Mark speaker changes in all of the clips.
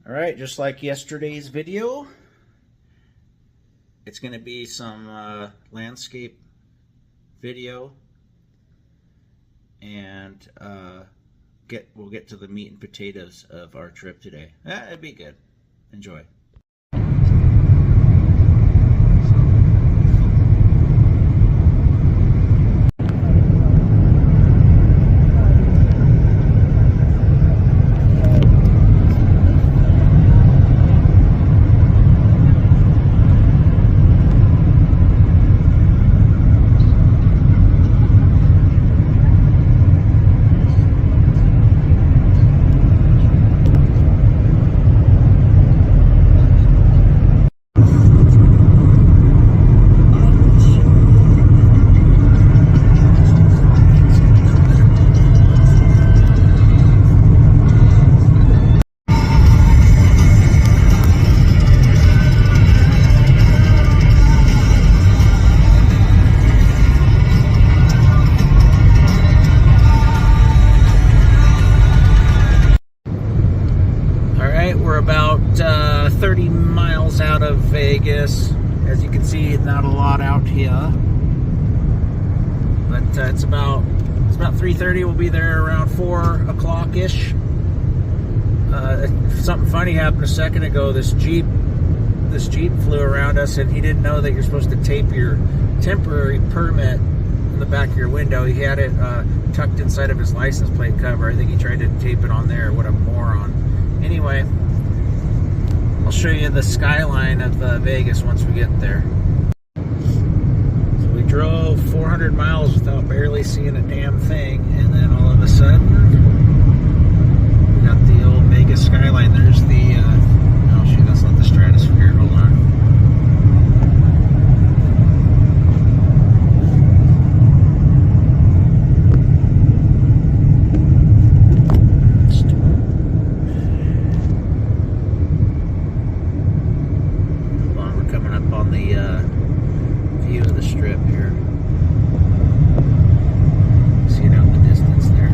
Speaker 1: All right, just like yesterday's video, it's going to be some landscape video, and we'll get to the meat and potatoes of our trip today. It'd be good. Enjoy. We're about 30 miles out of Vegas. As you can see, not a lot out here, but it's about 3:30. We'll be there around 4 o'clock ish. Something funny happened a second ago. This Jeep flew around us, and he didn't know that you're supposed to tape your temporary permit in the back of your window. He had it tucked inside of his license plate cover. I think he tried to tape it on there. What a moron. Anyway, I'll show you the skyline of Vegas once we get there. So we drove 400 miles without barely seeing a damn thing, and then all of a sudden, we got the old Vegas skyline. There's the, oh shoot, that's not the stratosphere, hold on. View of the strip here. See it out in the distance there.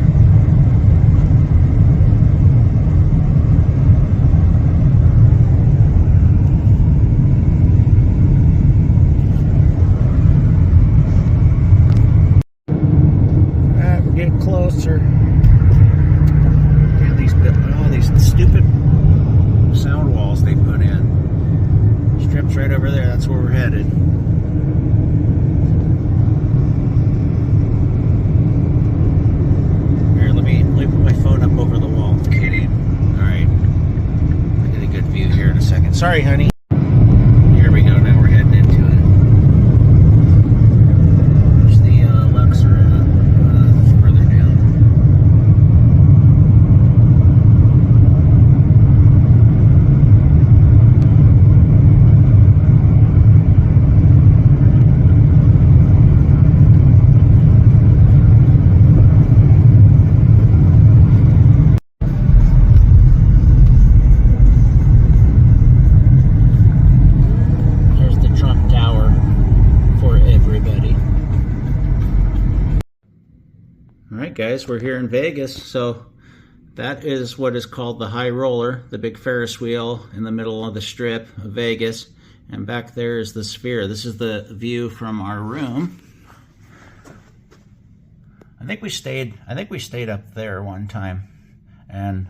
Speaker 1: Alright, we're getting closer. Look at these stupid sound walls they put in. Strip's right over there, that's where we're headed. Here, let me put my phone up over the wall. Kidding. Alright. I'll get a good view here in a second. Sorry, honey. Here we go, now we're heading into it. There's the Luxor further down. Alright guys, we're here in Vegas. So that is what is called the high roller, the big Ferris wheel in the middle of the strip of Vegas. And back there is the Sphere. This is the view from our room. I think we stayed up there one time, and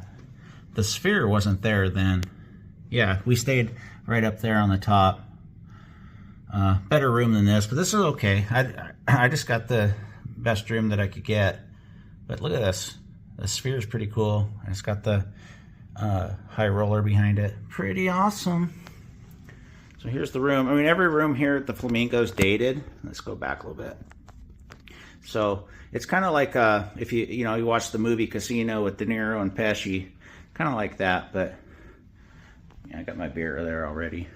Speaker 1: the Sphere wasn't there then. Yeah, we stayed right up there on the top. Better room than this, but this is okay. I just got the best room that I could get. But look at this. The Sphere is pretty cool. It's got the high roller behind it. Pretty awesome. So here's the room. I mean, every room here at the Flamingo is dated. Let's go back a little bit. So it's kind of like if you watch the movie Casino with De Niro and Pesci, kind of like that. But yeah, I got my beer there already.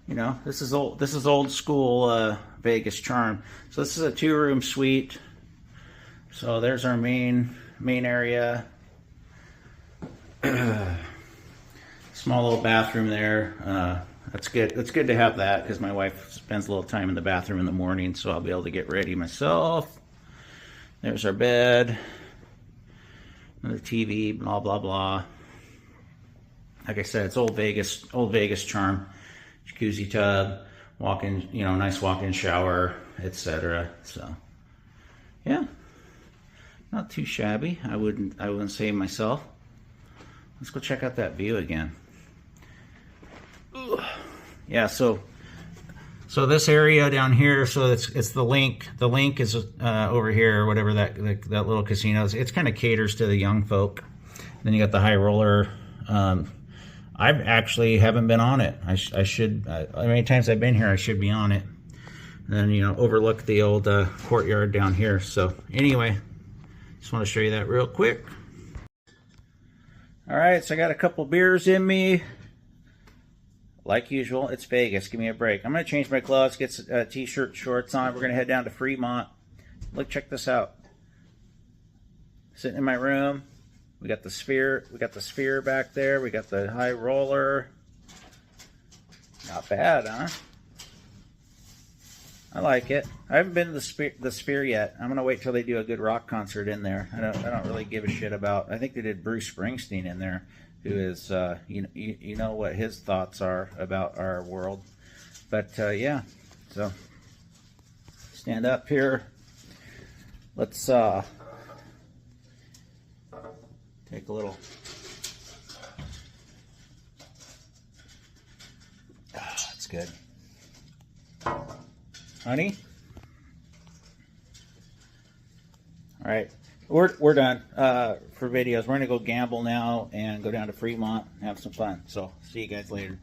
Speaker 1: You know, this is old school Vegas charm. So this is a 2-room suite. So there's our main area. Small little bathroom there. That's good. It's good to have that because my wife spends a little time in the bathroom in the morning, so I'll be able to get ready myself. There's our bed. Another TV, blah, blah, blah. like I said, it's old Vegas charm. Jacuzzi tub, walk-in, you know, nice walk-in shower, etc. So, yeah, not too shabby. I wouldn't say myself. Let's go check out that view again. Ugh. Yeah, so this area down here, so it's the link. The link is over here, or whatever that little casino is. It's kind of caters to the young folk. Then you got the high roller. I actually haven't been on it. I should. How many times I've been here, I should be on it. And then, you know, overlook the old courtyard down here. So anyway, just want to show you that real quick. All right, so I got a couple beers in me. Like usual, it's Vegas. Give me a break. I'm gonna change my gloves, get a t-shirt, shorts on. We're gonna head down to Fremont. Look, check this out. Sitting in my room. We got the sphere. We got the sphere back there. We got the high roller. Not bad, huh? I like it. I haven't been to the sphere yet. I'm gonna wait till they do a good rock concert in there. I don't really give a shit about. I think they did Bruce Springsteen in there, who is you know what his thoughts are about our world. But yeah, so stand up here. Let's take a little. That's good. Honey? All right, we're done for videos. We're gonna go gamble now and go down to Fremont and have some fun. So see you guys later.